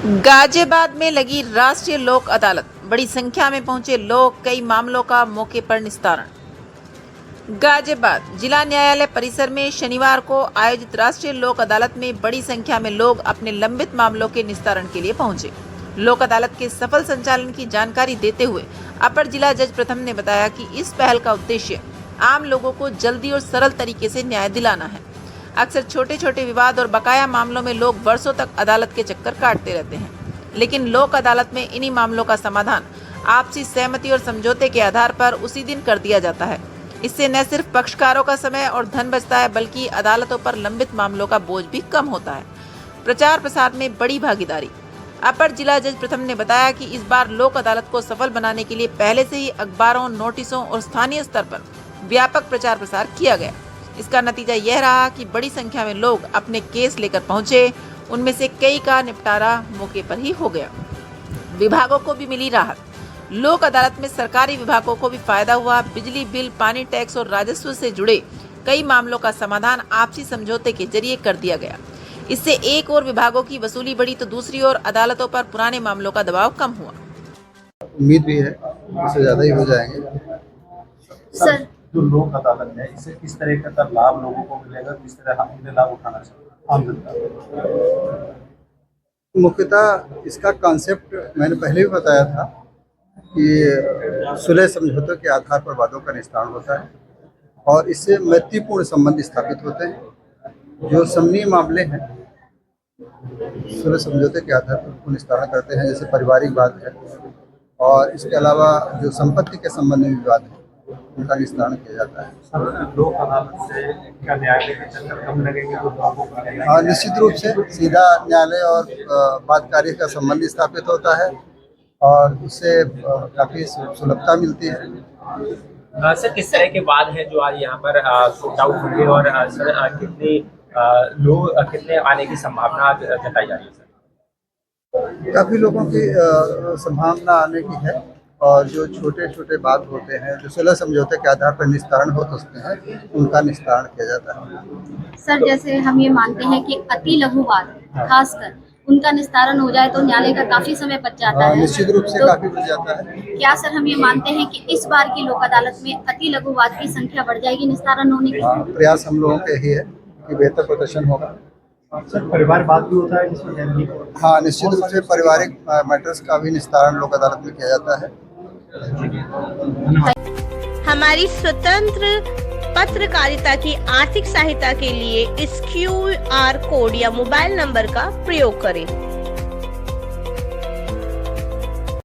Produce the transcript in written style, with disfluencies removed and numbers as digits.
गाजियाबाद में लगी राष्ट्रीय लोक अदालत, बड़ी संख्या में पहुंचे लोग, कई मामलों का मौके पर निस्तारण। गाजियाबाद जिला न्यायालय परिसर में शनिवार को आयोजित राष्ट्रीय लोक अदालत में बड़ी संख्या में लोग अपने लंबित मामलों के निस्तारण के लिए पहुंचे। लोक अदालत के सफल संचालन की जानकारी देते हुए अपर जिला जज प्रथम ने बताया कि इस पहल का उद्देश्य आम लोगों को जल्दी और सरल तरीके से न्याय दिलाना है। अक्सर छोटे छोटे विवाद और बकाया मामलों में लोग वर्षों तक अदालत के चक्कर काटते रहते हैं, लेकिन लोक अदालत में इन्हीं मामलों का समाधान आपसी सहमति और समझौते के आधार पर उसी दिन कर दिया जाता है। इससे न सिर्फ पक्षकारों का समय और धन बचता है, बल्कि अदालतों पर लंबित मामलों का बोझ भी कम होता है। प्रचार प्रसार में बड़ी भागीदारी। अपर जिला जज प्रथम ने बताया कि इस बार लोक अदालत को सफल बनाने के लिए पहले से ही अखबारों, नोटिसों और स्थानीय स्तर पर व्यापक प्रचार प्रसार किया गया। इसका नतीजा यह रहा कि बड़ी संख्या में लोग अपने केस लेकर पहुंचे। उनमें से कई का निपटारा मौके पर ही हो गया। विभागों को भी मिली राहत। लोक अदालत में सरकारी विभागों को भी फायदा हुआ। बिजली बिल, पानी टैक्स और राजस्व से जुड़े कई मामलों का समाधान आपसी समझौते के जरिए कर दिया गया। इससे एक और विभागों की वसूली बढ़ी तो दूसरी ओर अदालतों पर पुराने मामलों का दबाव कम हुआ। उम्मीद भी है इससे ज़्यादा ही हो जाएंगे। सर, जो लोक अदालत है, इससे किस तरह का लाभ लोगों को मिलेगा, किस तरह हमने लाभ उठाना चाहिए आम जनता? मुख्यतः इसका कॉन्सेप्ट मैंने पहले भी बताया था कि सुलह समझौतों के आधार पर वादों का निस्तारण होता है और इससे मैत्रीपूर्ण संबंध स्थापित होते हैं। जो समनीय मामले हैं सुलह समझौते के आधार पर निस्तारण करते हैं, जैसे पारिवारिक वाद है और इसके अलावा जो संपत्ति के संबंध में विवाद है उनका निस्तारण किया जाता है। सर, लोक अदालत से क्या न्यायालय के चक्कर कम लगेंगे तो लोगों को लगेगा? हाँ, निश्चित रूप से सीधा न्यायालय और वाद कार्य का संबंध स्थापित होता है और उससे काफ़ी सुलभता मिलती है। सर, किस तरह के वाद हैं जो आज यहाँ पर शूट आउट होंगे और सर कितने लोग कितने आने की संभावना जताई जा रही है? सर, काफ़ी लोगों की संभावना आने की है और जो छोटे छोटे बात होते हैं जो सुलह समझौते के आधार पर निस्तारण हो सकते हैं उनका निस्तारण किया जाता है। सर, जैसे हम ये मानते हैं कि अति लघु वाद खासकर उनका निस्तारण हो जाए तो न्यायालय का काफी समय बच जाता है। निश्चित रूप से तो काफी बच जाता है। क्या सर हम ये मानते हैं कि इस बार की लोक अदालत में अति लघु वाद की संख्या बढ़ जाएगी निस्तारण होने की? प्रयास हम लोगों के ही है कि बेहतर प्रदर्शन होगा। सर, परिवार बात भी होता है जिसमें फैमिली को? हाँ, निश्चित रूप से पारिवारिक मैटर्स का भी निस्तारण लोक अदालत में किया जाता है। हमारी स्वतंत्र पत्रकारिता की आर्थिक सहायता के लिए इस QR कोड या मोबाइल नंबर का प्रयोग करें।